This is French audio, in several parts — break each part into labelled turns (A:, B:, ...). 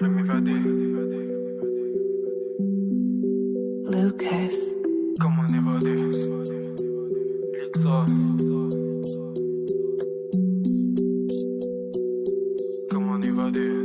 A: je vais m'évader.
B: Lucas.
A: Comment évader? Lixa. Comment évader?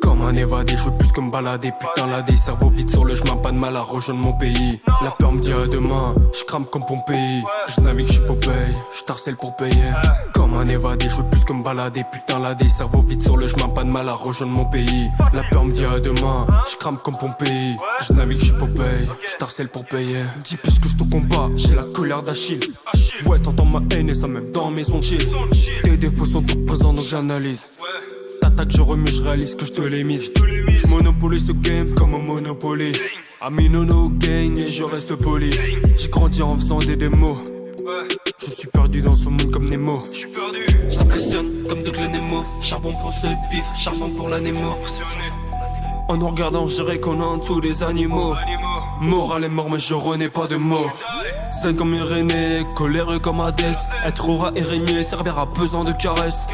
C: Comment évader, je veux plus que me balader. Putain la des cerveau vide sur le chemin, pas de mal à rejoindre mon pays. La peur me dit à demain, je crame comme Pompéi. Je navigue, je suis Popeye, je t'harcèle pour payer. Comment évader, je veux plus que me balader. Putain la des cerveau vide sur le chemin, pas de mal à rejoindre mon pays. La peur me dit à demain, je crame comme Pompéi. Je navigue, je suis Popeye, je t'harcèle pour payer. Dis plus que je te combats, j'ai la colère d'Achille. Ouais, t'entends ma haine et ça même dans mes sons chill. Tes défauts sont tous présents donc j'analyse. T'attaques, je remue, je réalise que je te l'ai mise. Je monopolise ce game comme un Monopoly. Aminono gang et je reste poli. J'ai grandi en faisant des démos. Je suis perdu dans ce monde comme Nemo. Je t'impressionne comme de Nemo. Charbon pour ce bif, charbon pour la Nemo. En nous regardant, je dirais qu'on est en dessous des animaux. Moral est mort mais je renais pas de mots. Zen comme Irénée, coléreux comme Hadès. Être aura et régner, servir à pesant de caresses.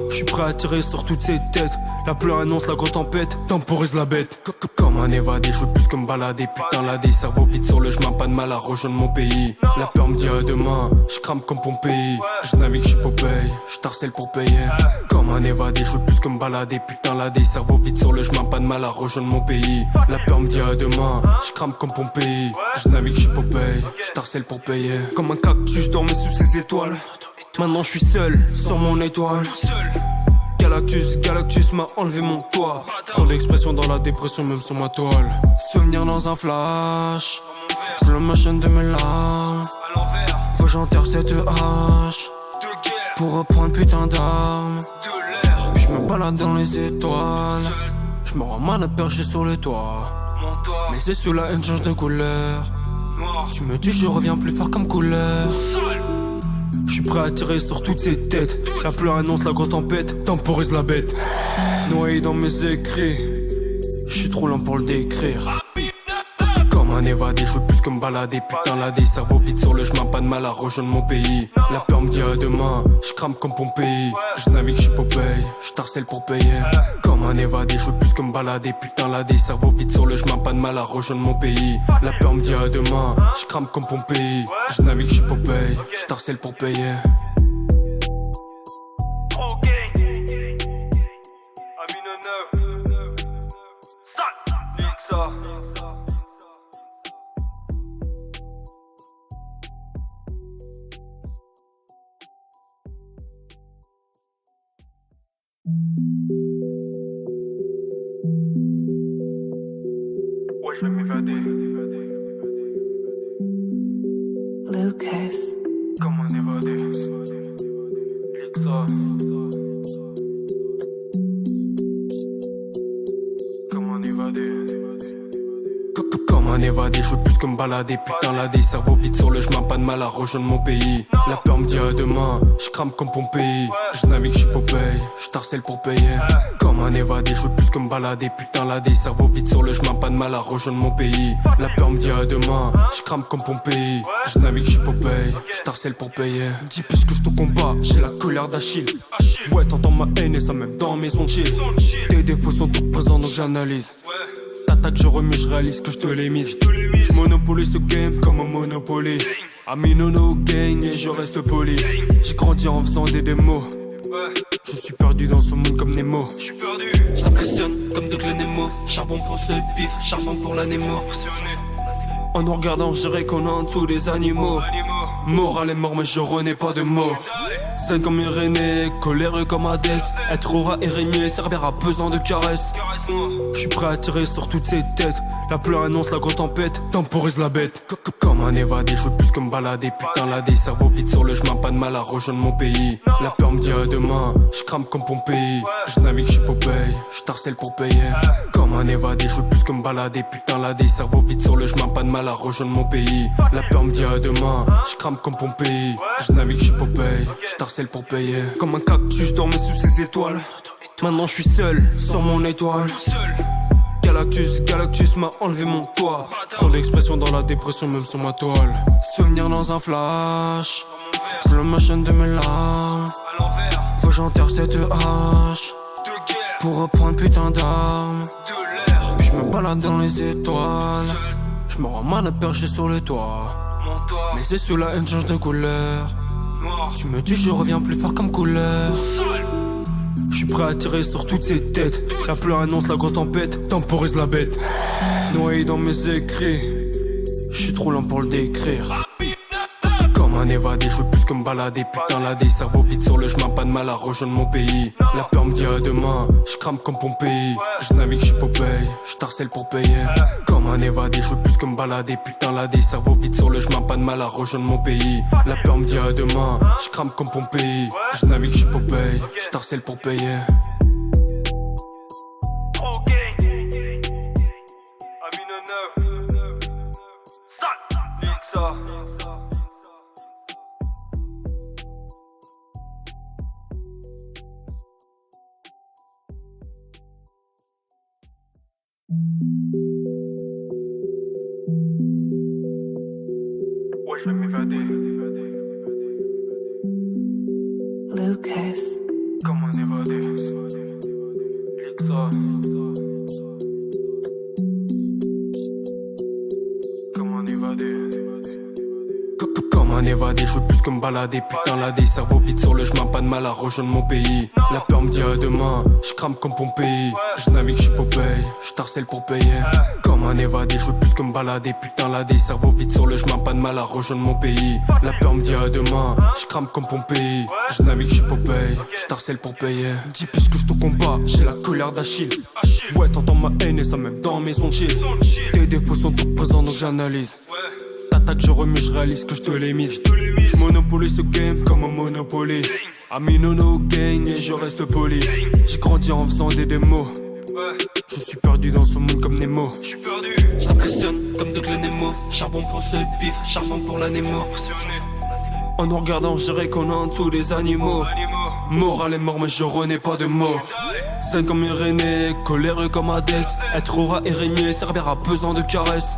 C: Je suis prêt à tirer sur toutes ces têtes. La pluie annonce la grosse tempête, temporise la bête. Comme un évadé, je veux plus que me balader. Putain la des cerveaux vide sur le chemin, pas de mal à rejoindre mon pays. La peur me dit à demain, je crame comme Pompéi. Je navigue, je suis Popeye, je t'harcèle pour payer. Comme un évadé, je veux plus que me balader. Putain la des cerveaux vide sur le chemin, pas de mal à rejoindre mon pays. La peur me dit à demain, je crame comme Pompéi. Je navigue, je suis Popeye, je t'harcèle pour payer. Comme un cactus, je dormais sous ses étoiles. Maintenant je suis seul, sur mon étoile. Galactus m'a enlevé mon toit. Trop d'expression dans la dépression, même sur ma toile. Souvenir dans un flash, slow motion de mes larmes. Faut que j'enterre cette hache pour reprendre putain d'armes. Puis je me balade dans les étoiles. Je me rends mal à percher sur le toit. Mais c'est sous la haine change de couleur. Tu me tues, je reviens plus fort comme couleur. Je suis prêt à tirer sur toutes ces têtes. La pluie annonce la grosse tempête, temporise la bête. Noyé dans mes écrits, je suis trop lent pour le décrire. Comme un évadé, je veux plus que me balader. Putain la des cerveaux vide sur le chemin, pas de mal à rejoindre mon pays. La peur me dit à demain, je crame comme Pompéi. Je navigue, je suis Popeye, je t'harcèle pour payer. Comme un évadé, je veux plus que me balader. Putain la des cerveaux vide sur le chemin, pas de mal à rejoindre mon pays. La peur me dit à demain, je crame comme Pompéi. Je navigue, je suis Popeye, je t'harcèle pour payer.
A: Ouais, je vais m'évader.
B: Lucas.
A: Comment évader? Lixa. Comment évader?
C: Comme un évadé, je veux plus que me balader. Putain la des cerveaux vide sur le chemin, pas de mal à rejoindre mon pays. La peur me dit à demain, je crame comme Pompéi. Je navigue, je suis Popeye, je t'harcèle pour payer. Comme un évadé, je veux plus que me balader. Putain la des cerveaux vide sur le chemin, pas de mal à rejoindre mon pays. La peur me dit à demain, je crame comme Pompéi. Je navigue, je suis Popeye, je t'harcèle pour payer. Dis plus que je te combats, j'ai la colère d'Achille. Ouais, t'entends ma haine et ça même dans mes sons chill. Tes défauts sont tous présents donc j'analyse. T'attaques, je remue, je réalise que je te l'ai mise. Je monopolise ce game comme un Monopoly. Aminono gang et je reste poli. J'ai grandi en faisant des démos. Je suis perdu dans ce monde comme Nemo. Je t'impressionne comme de Nemo. Charbon pour ce bif, charbon pour la Nemo. En nous regardant, je dirais qu'on est en dessous des animaux. Moral est mort mais je renais pas de mots. Zen comme Irénée, coléreux comme Hadès. Être aura et régner, servir à pesant de caresses. Je suis prêt à tirer sur toutes ces têtes. La pluie annonce la grosse tempête, temporise la bête. Comme un évadé, je veux plus que me balader. Putain la des cerveaux vide sur le chemin, pas de mal à rejoindre mon pays. La peur me dit à demain, je crame comme Pompéi. Je navigue, je suis Popeye, je t'harcèle pour payer. Comme un évadé, je veux plus que me balader. Putain la des cerveaux vide sur le chemin, pas de mal à rejoindre mon pays. La peur me dit à demain, je crame comme Pompéi. Je navigue, je suis Popeye, je t'harcèle pour payer. Comme un cactus, je dormais sous ses étoiles. Maintenant je suis seul, sur mon étoile. Galactus m'a enlevé mon toit. Trop d'expression dans la dépression, même sur ma toile. Souvenir dans un flash, slow motion de mes larmes. Faut que j'enterre cette hache pour reprendre putain d'armes. Puis je me balade dans les étoiles. Je me rends mal à percher sur le toit. Mais c'est sous la haine change de couleur. Tu me dis je reviens plus fort comme couleur. Je suis prêt à tirer sur toutes ces têtes. La pleure annonce la grosse tempête, temporise la bête. Noyé dans mes écrits, je suis trop lent pour le décrire. Comme un évadé, je veux plus que me balader. Putain la des cerveaux vite sur le chemin, pas de mal à rejoindre mon pays. La peur me dit à demain, je crame comme Pompéi. Je navigue, je Popeye, je t'harcèle pour payer. Comme un évadé, je veux plus que me balader. Putain la des cerveaux vite sur le chemin, pas de mal à rejoindre mon pays. La peur me dit à demain, je crame comme Pompéi. Je navigue, je Popeye, je t'harcèle pour payer.
A: Ouais, je vais m'évader.
B: Lucas.
A: Comment évader? Lixa. Comment évader?
C: Comme un évadé, je veux plus que me balader. Putain la des cerveaux vite sur le chemin, pas de mal à rejoindre mon pays. La peur me dit à demain, je crame comme Pompéi. Je navigue, je Popeye, je t'harcèle pour payer. Comme un évadé, je veux plus que me balader. Putain la des cerveaux vite sur le chemin, pas de mal à rejoindre mon pays. La peur me dit à demain, je crame comme Pompéi. Je navigue, je Popeye, je t'harcèle pour payer. Dis plus que je te combat, j'ai la colère d'Achille. Ouais, t'entends ma haine et ça même dans mes sons chill. Tes défauts sont tous présents donc j'analyse. T'attaques, je remets, je réalise que je te l'ai mise. Je monopolise ce game comme un Monopoly. Ami no gang et je reste poli. J'ai grandi en faisant des démos. Je suis perdu dans ce monde comme Nemo. Je t'impressionne comme de Nemo. Charbon pour ce bif, charbon pour la Nemo. En nous regardant, je dirais qu'on est en dessous des animaux. Moral est mort mais je renais pas de mots. Zen comme Irénée, colère comme Hadès. Être aura et régner, servir à pesant de caresses.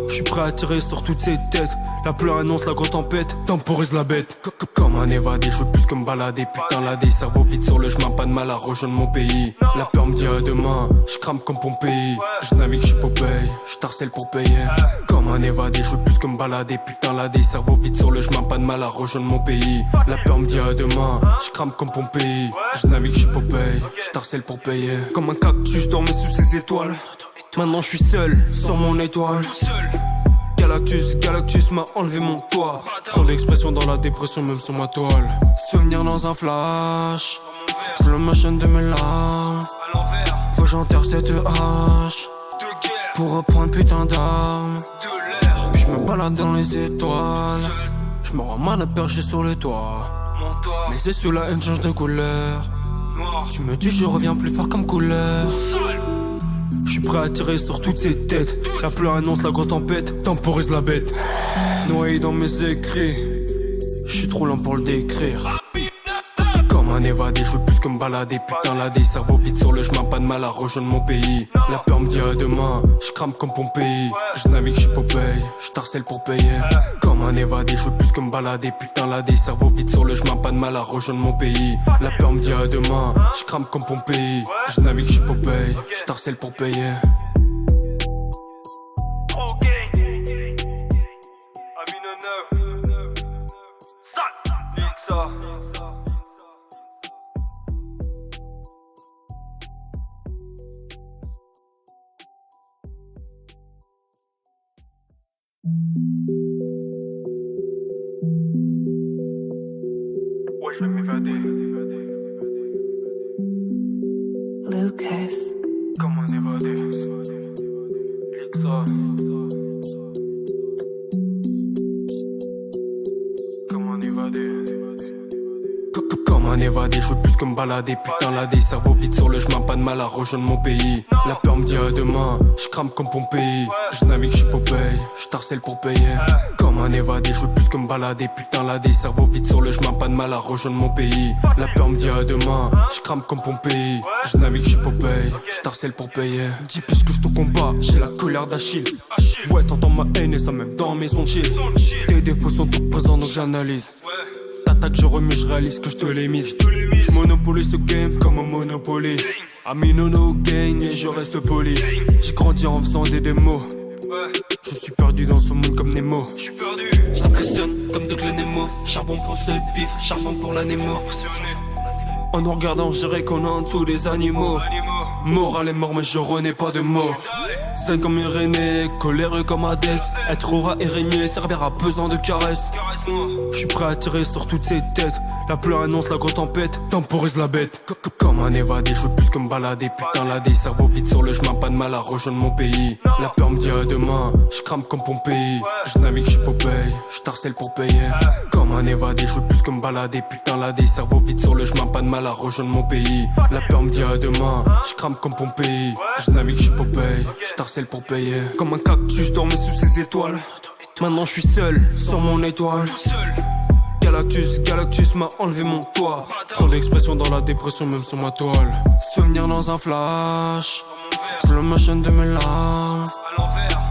C: Je suis prêt à tirer sur toutes ces têtes. La pleure annonce la grosse tempête, temporise la bête. Comme un évadé, je veux plus que me balader. Putain la des cerveaux vite sur le chemin, pas de mal à rejoindre mon pays. La peur me dit à demain, je crame comme Pompéi. Je navigue, je Popeye, je t'harcèle pour payer. Comme un évadé, je veux plus que me balader. Putain la des cerveaux vite sur le chemin, pas de mal à rejoindre mon pays. La peur me dit à demain, je crame comme Pompéi. Je navigue, je Popeye, je t'harcèle pour payer. Comme un cactus, je dormais sous ses étoiles. Maintenant je suis seul, sur mon étoile. Galactus m'a enlevé mon toit. Trop d'expression dans la dépression, même sur ma toile. Souvenir dans un flash, slow motion de mes larmes. Faut que j'enterre cette hache pour reprendre putain d'armes. Puis je me balade dans les étoiles. Je me rends mal à percher sur le toit. Mais c'est sous la haine change de couleur. Tu me dis je reviens plus fort comme couleur. Je suis prêt à tirer sur toutes ces têtes. La pleure annonce la grosse tempête, temporise la bête. Noyé dans mes écrits, je suis trop lent pour le décrire. Comme un évadé, je veux plus que me balader. Putain la des cerveaux vite sur le chemin, pas de mal à rejoindre mon pays. La peur me dit à demain, je crame comme Pompéi. Je navigue, je Popeye, je t'harcèle pour payer. Comme un évadé, je veux plus que me balader. Putain la des cerveaux vite sur le chemin, pas de mal à rejoindre mon pays. La peur me dit à demain, je crame comme Pompéi. Je navigue, je Popeye, je t'harcèle pour payer.
A: Ouais, je vais m'évader.
B: Lucas.
A: Comment évader? Lixa. Comment évader?
C: Comme un évadé, je veux plus que me balader. Putain la des cerveaux vite sur le chemin, pas de mal à rejoindre mon pays. La peur me dit à demain, je crame comme Pompéi. Je navigue, je Popeye, je t'harcèle pour payer. Comme un évadé, je veux plus que me balader. Putain la des cerveaux vite sur le chemin, pas de mal à rejoindre mon pays. La peur me dit à demain, je crame comme Pompéi. Je navigue, je Popeye, je t'harcèle pour payer. Dis plus que je te combat, j'ai la colère d'Achille. Ouais, t'entends ma haine et ça même dans mes sons chill. Tes défauts sont tous présents donc j'analyse. T'attaques, je remets, je réalise que je te l'ai mise. Je monopolise ce game comme un Monopoly. Aminono gang et je reste poli. J'ai grandi en faisant des démos. Je suis perdu dans ce monde comme Nemo. Je t'impressionne comme de Nemo. Charbon pour ce bif, charbon pour l'anémo. En nous regardant, je dirais qu'on est en dessous des animaux. Moral est mort, mais je renais pas de mots. Zen comme Irénée, colère comme Hadès. Être aura et régner, servir à pesant de caresses. Je suis prêt à tirer sur toutes ces têtes. La pleure annonce la grosse tempête, temporise la bête. Comme un évadé, je veux plus que me balader. Putain là des cerveaux vides sur le chemin, pas de mal à rejoindre mon pays. La peur me dit à demain, je crame comme Pompéi. Je navigue, je suis Popeye, je t'harcèle pour payer. Comme un évadé, je veux plus que me balader. Putain là des cerveaux vides sur le chemin, pas de mal à rejoindre mon pays. La peur me dit à demain, je crame comme Pompéi. Je navigue, je suis Popeye, je t'harcèle pour payer. Comme un cactus, je dormais sous ses étoiles. Maintenant je suis seul sur mon étoile. Galactus m'a enlevé mon toit. Trop d'expression dans la dépression même sur ma toile. Souvenir dans un flash. Slow motion de mes larmes.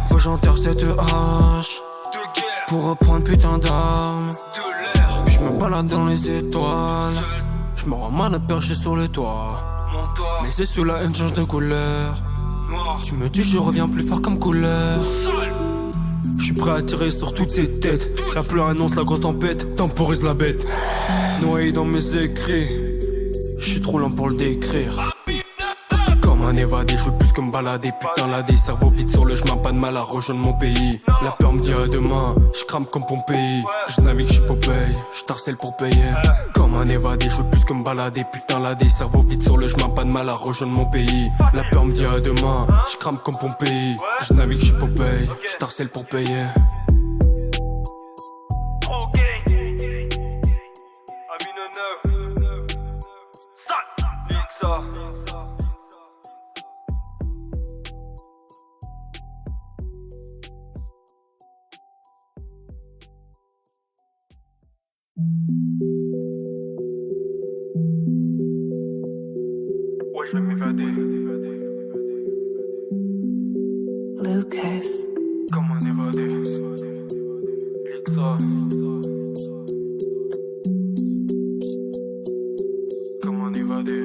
C: Faut que j'enterre cette hache pour reprendre putain d'armes. Puis je me balade dans les étoiles. Je me rends mal à percher sur le toit. Mais c'est sous la haine change de couleur. Tu me dis je reviens plus fort comme couleur. Je suis prêt à tirer sur toutes ces têtes. La pleure annonce la grosse tempête, temporise la bête. Noyé dans mes écrits, je suis trop lent pour le décrire. Comme un évadé, je veux plus que me balader. Putain là des cerveaux vides sur le chemin, pas de mal à rejoindre mon pays. La peur me dit à demain, je crame comme Pompéi. Je navigue, je suis Popeye, je t'harcèle pour payer. Comme un évadé, je veux plus que me balader. Putain là des cerveaux vides sur le chemin, pas de mal à rejoindre mon pays. La peur me dit à demain, je crame comme Pompéi. Je navigue, je suis Popeye, je t'harcèle pour payer.
A: Ouais, je vais m'évader.
B: Lucas.
A: Comme un évadé. Lixa. Comme un évadé.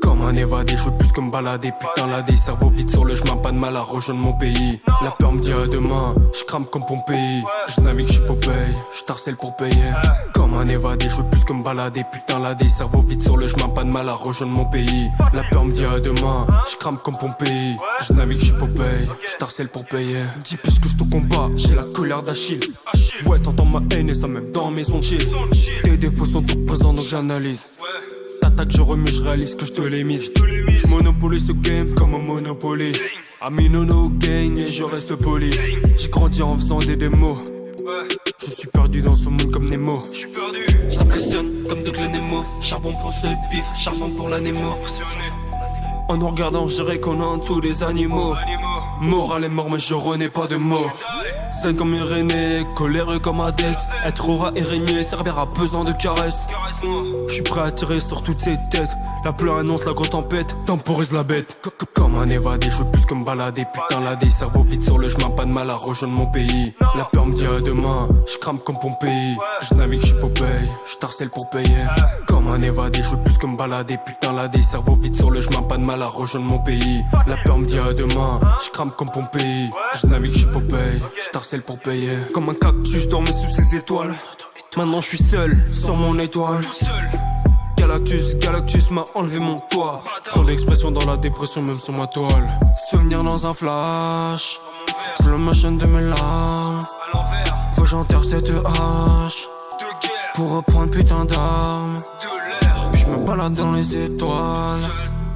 C: Comme un évadé, je veux plus que me balader. Putain là des cerveaux vides sur le chemin, pas de mal à rejoindre mon pays. La peur me dit à demain, je crame comme Pompéi. Je navigue, je suis Popeye, je t'harcèle pour payer. Comme un évadé, je veux plus que me balader. Putain là des cerveaux vides sur le chemin, pas de mal à rejoindre mon pays. La peur me dit à demain, je crame comme Pompéi. Je navigue, je suis Popeye, je t'harcèle pour payer. Dis plus que je te combats, j'ai la colère d'Achille. Ouais, t'entends ma haine et ça même dans mes sons chill. Tes défauts sont tous présents donc j'analyse. T'attaques, je remets, je réalise que je te l'ai mise. Je monopolise ce game comme un Monopoly. Aminono gang et je reste poli. J'ai grandi en faisant des démos. Je suis perdu dans ce monde comme Nemo. Je t'impressionne comme de Nemo. Charbon pour ce bif, charbon pour l'anémo. En nous regardant, je dirais qu'on est en dessous des animaux. Moral est mort, mais je renais pas de mots. Zen comme Irénée, colère comme Hadès. Être aura et régner, servir à pesant de caresses. Je suis prêt à tirer sur toutes ces têtes. La pleure annonce la grosse tempête, temporise la bête. Comme un évadé, je veux plus que me balader. Putain là des cerveaux vides sur le chemin, pas de mal à rejoindre mon pays. La peur me dit à demain, je crame comme Pompéi. Je navigue, je suis Popeye, je t'harcèle pour payer. Comme un évadé, je veux plus que me balader. Putain là des cerveaux vides sur le chemin, pas de mal à rejoindre mon pays. La peur me dit à demain, je crame comme Pompéi. Je navigue, je suis Popeye, je t'harcèle pour payer. Comme un cactus, je dormais sous ses étoiles. Maintenant je suis seul sur mon étoile. Galactus m'a enlevé mon toit. Trop d'expression dans la dépression même sur ma toile. Souvenir dans un flash. Slow motion de mes larmes. Faut que j'enterre cette hache pour reprendre putain d'armes. Puis je me balade dans les étoiles.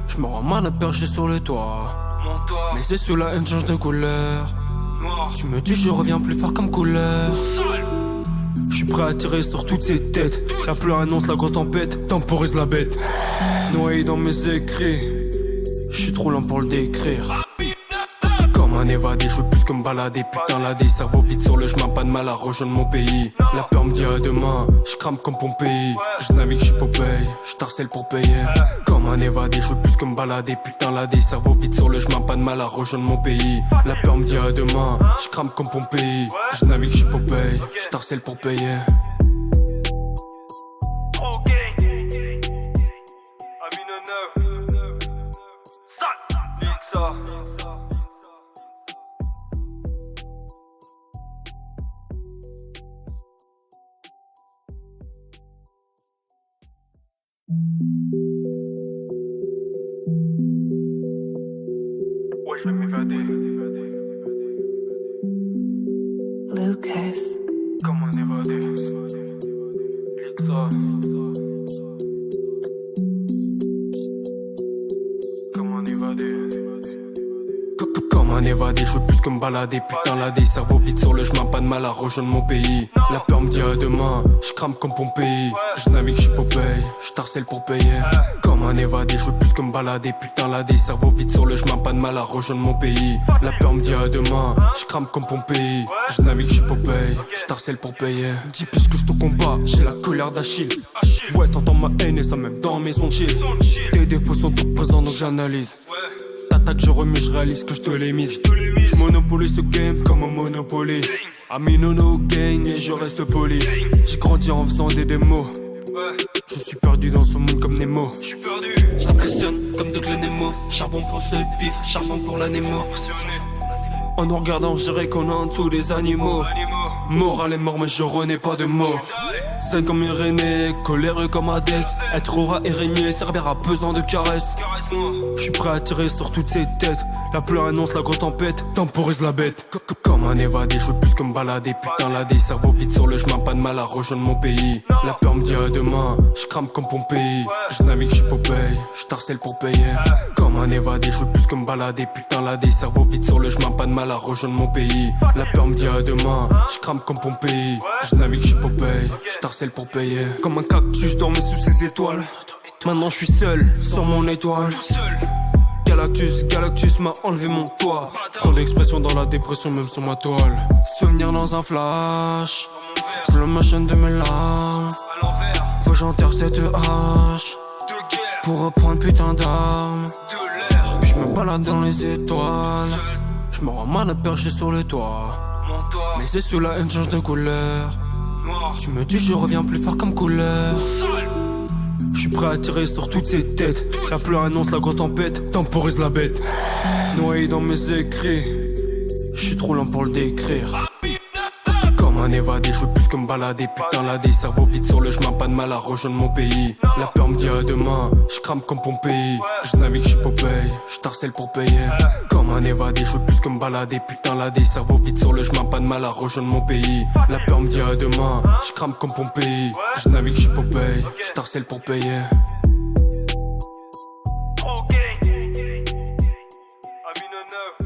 C: Je me rends mal à percher sur le toit. Mais c'est sous la haine change de couleur. Tu me dis je reviens plus fort comme couleur. Je suis prêt à tirer sur toutes ces têtes. La pleure annonce la grosse tempête, temporise la bête. Noyé dans mes écrits, je suis trop lent pour le décrire. Comme un évadé, je veux plus que me balader. Putain là des cerveaux vides sur le chemin, pas de mal à rejoindre mon pays. La peur me dit à demain, je crame comme Pompéi. Je navigue, je suis Popeye, je t'harcèle pour payer. Comme un évadé, je veux plus que me balader. Putain là des cerveaux vides sur le chemin, pas de mal à rejoindre mon pays. La peur me dit à demain, je crame comme Pompéi. Je navigue, je suis Popeye, je t'harcèle pour payer.
A: Ouais, je vais m'évader.
B: Lucas.
A: Comment évader? Lixa. Comment évader?
C: Comme un évadé, je veux plus que me balader. Putain, la des cerveau vide sur le chemin, pas de mal à rejoindre mon pays. La peur me dit à demain, je crame comme Pompéi. Je navigue, je Popeye, je t'harcèle pour payer. Comme un évadé, je veux plus que me balader. Putain, la des cerveau vide sur le chemin, pas de mal à rejoindre mon pays. La peur me dit à demain, je crame comme Pompéi. Je navigue, je Popeye, je t'harcèle pour payer. Dis plus que je te combats, j'ai la colère d'Achille. Ouais, t'entends ma haine et ça même dans mes sons chill. Tes défauts sont tous présents donc j'analyse. T'attaques, je remets, je réalise que je te l'ai mise. Je monopolise ce game comme un Monopoly. Aminono gang et je reste poli. J'ai grandi en faisant des démos. Je suis perdu dans ce monde comme Nemo. Je t'impressionne comme de Nemo. Charbon pour ce bif, charbon pour la Nemo. En nous regardant, je dirais qu'on est en dessous des animaux. Moral est mort mais je renais pas de mots. Zen comme Irénée, coléreux comme Hadès. Être aura et régner, servir à pesant de caresses. Je suis prêt à tirer sur toutes ces têtes. La pleure annonce la grosse tempête, temporise la bête. Comme un évadé, je veux plus que me balader. Putain, la des cerveaux vide sur le chemin, pas de mal à rejoindre mon pays. La peur me dit à demain, je crame comme Pompéi. Je navigue, je Popeye, je t'harcèle pour payer. Comme un évadé, je veux plus que me balader. Putain, la des cerveaux vide sur le chemin, pas de mal à rejoindre mon pays. La peur me dit à demain, je crame comme Pompéi. Je navigue, je Popeye, je t'harcèle pour payer. Comme un cactus, je dormais sous ses étoiles. Maintenant je suis seul, sur mon étoile. Galactus m'a enlevé mon toit. Trop d'expression dans la dépression, même sur ma toile. Souvenir dans un flash, slow motion de mes larmes. Faut que j'enterre cette hache pour reprendre putain d'armes. Puis je me balade dans les étoiles. Je me rends mal à percher sur le toit. Mais c'est sous la haine change de couleur. Tu me dis je reviens plus fort comme couleur. Je suis prêt à tirer sur toutes ces têtes. La pleure annonce la grosse tempête, temporise la bête. Noyé dans mes écrits, je suis trop lent pour le décrire. Comme un évadé, je veux plus que me balader. Putain, la des cerveaux vide sur le chemin, pas de mal à rejoindre mon pays. La peur me dit à demain, je crame comme Pompéi. Je navigue, je Popeye, je t'harcèle pour payer. Comme un évadé, je veux plus que me balader. Putain, la des cerveaux vide sur le chemin, pas de mal à rejoindre mon pays. La peur me dit à demain, je crame comme Pompéi. Je navigue, je Popeye, je t'harcèle pour payer.
A: Trop gang. Aminono.